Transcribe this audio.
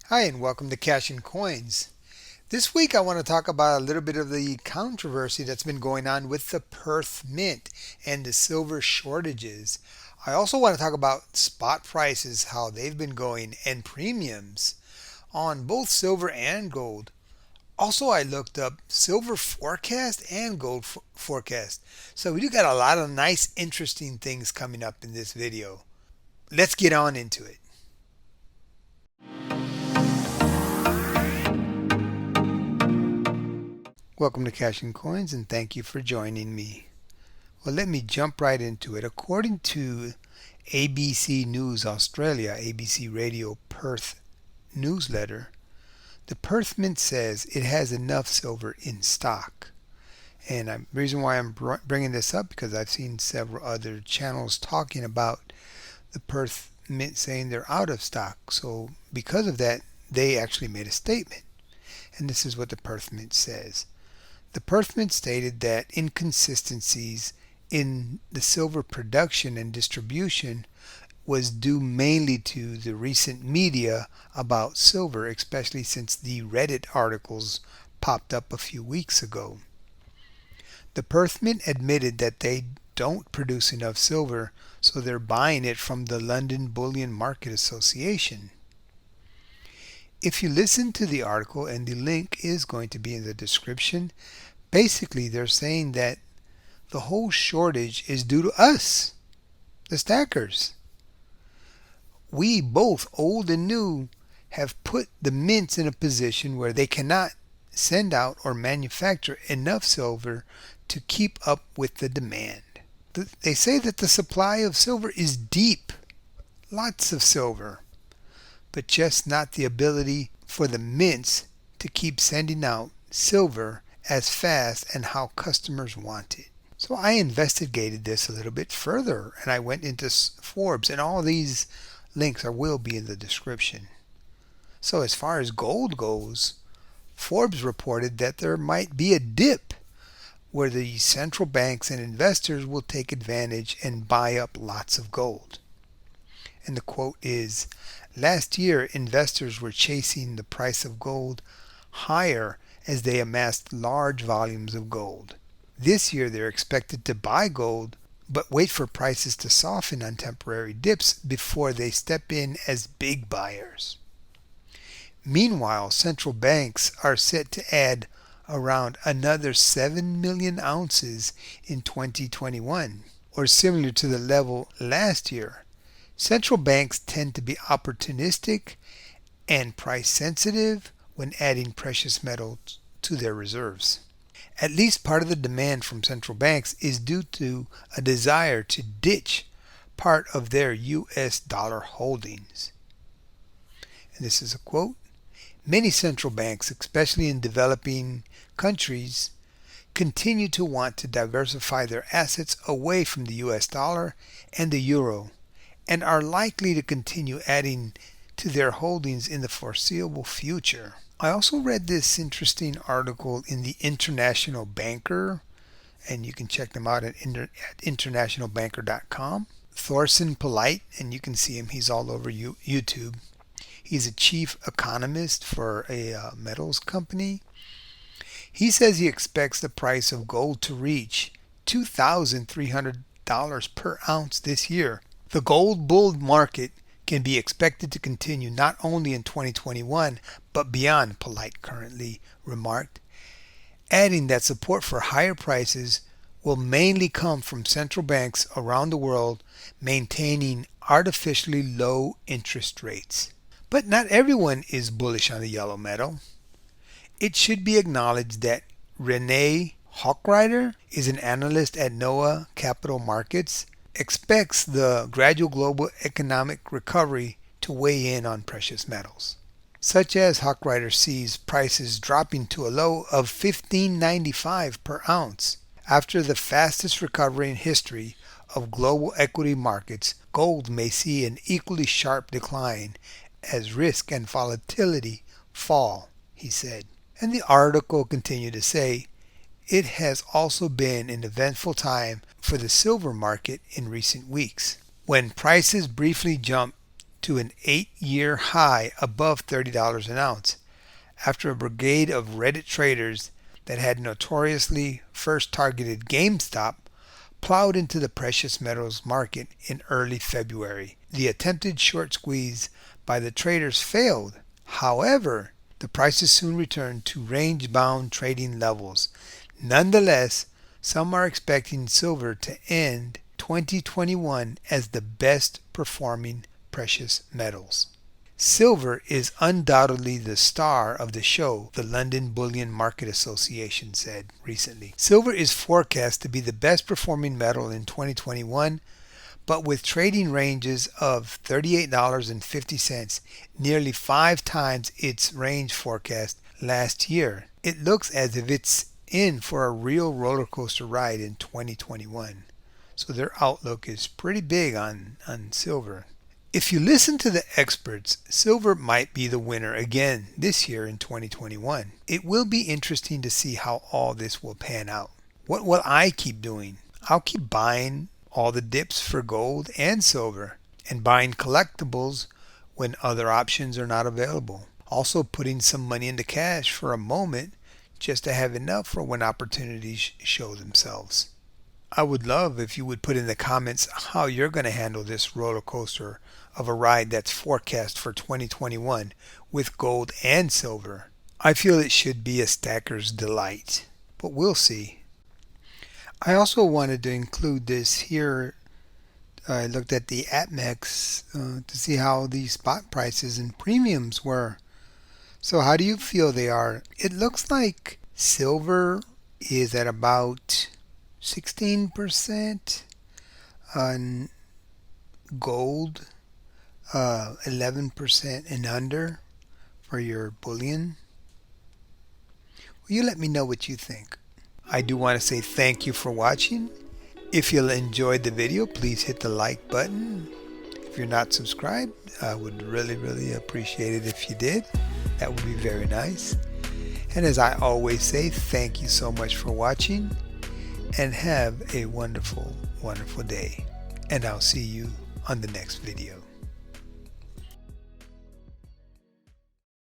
Hi, and welcome to Cash and Coins. This week I want to talk about a little bit of the controversy that's been going on with the Perth Mint and the silver shortages. I also want to talk about spot prices, how they've been going, and premiums on both silver and gold. Also, I looked up silver forecast and gold forecast. So we do got a lot of nice, interesting things coming up in this video. Let's get on into it. Welcome to Cash and Coins, and thank you for joining me. Well, let me jump right into it. According to ABC News Australia, ABC Radio Perth newsletter, the Perth Mint says it has enough silver in stock. And the reason why I'm bringing this up because I've seen several other channels talking about the Perth Mint saying they're out of stock. So because of that, they actually made a statement. And this is what the Perth Mint says. The Perth Mint stated that inconsistencies in the silver production and distribution was due mainly to the recent media about silver, especially since the Reddit articles popped up a few weeks ago. The Perth Mint admitted that they don't produce enough silver, so they're buying it from the London Bullion Market Association. If you listen to the article, and the link is going to be in the description, basically they're saying that the whole shortage is due to us, the stackers. We, both old and new, have put the mints in a position where they cannot send out or manufacture enough silver to keep up with the demand. They say that the supply of silver is deep, lots of silver, but just not the ability for the mints to keep sending out silver as fast and how customers want it. So I investigated this a little bit further, and I went into Forbes, and all these links will be in the description. So as far as gold goes, Forbes reported that there might be a dip where the central banks and investors will take advantage and buy up lots of gold. And the quote is, "Last year, investors were chasing the price of gold higher as they amassed large volumes of gold. This year, they're expected to buy gold, but wait for prices to soften on temporary dips before they step in as big buyers." Meanwhile, central banks are set to add around another 7 million ounces in 2021, or similar to the level last year. Central banks tend to be opportunistic and price sensitive when adding precious metals to their reserves. At least part of the demand from central banks is due to a desire to ditch part of their US dollar holdings. And this is a quote, "Many central banks, especially in developing countries, continue to want to diversify their assets away from the US dollar and the euro, and are likely to continue adding to their holdings in the foreseeable future." I also read this interesting article in the International Banker, and you can check them out at internationalbanker.com. Thorsten Polite, and you can see him, he's all over YouTube. He's a chief economist for a metals company. He says he expects the price of gold to reach $2,300 per ounce this year. The gold bull market can be expected to continue not only in 2021 but beyond, Polite currently remarked, adding that support for higher prices will mainly come from central banks around the world maintaining artificially low interest rates. But not everyone is bullish on the yellow metal. It should be acknowledged that Renee Hochreiter is an analyst at NOAA Capital Markets, expects the gradual global economic recovery to weigh in on precious metals. Such as Hochreiter sees prices dropping to a low of $15.95 per ounce. After the fastest recovery in history of global equity markets, gold may see an equally sharp decline as risk and volatility fall, he said. And the article continued to say, it has also been an eventful time for the silver market in recent weeks. When prices briefly jumped to an 8-year high above $30 an ounce after a brigade of Reddit traders that had notoriously first targeted GameStop plowed into the precious metals market in early February. The attempted short squeeze by the traders failed. However, the prices soon returned to range-bound trading levels. Nonetheless, some are expecting silver to end 2021 as the best performing precious metals. Silver is undoubtedly the star of the show, the London Bullion Market Association said recently. Silver is forecast to be the best performing metal in 2021, but with trading ranges of $38.50, nearly 5 times its range forecast last year. It looks as if it's in for a real roller coaster ride in 2021. So their outlook is pretty big on silver. If you listen to the experts, silver might be the winner again this year in 2021. It will be interesting to see how all this will pan out. What will I keep doing? I'll keep buying all the dips for gold and silver and buying collectibles when other options are not available. Also putting some money into cash for a moment just to have enough for when opportunities show themselves. I would love if you would put in the comments how you're going to handle this roller coaster of a ride that's forecast for 2021 with gold and silver. I feel it should be a stacker's delight, but we'll see. I also wanted to include this here. I looked at the APMEX to see how the spot prices and premiums were. So how do you feel they are? It looks like silver is at about 16%, on gold 11% and under for your bullion. Will you let me know what you think? I do want to say thank you for watching. If you enjoyed the video, please hit the like button. If you're not subscribed, I would really appreciate it if you did. That would be very nice. And as I always say, thank you so much for watching and have a wonderful day. And I'll see you on the next video.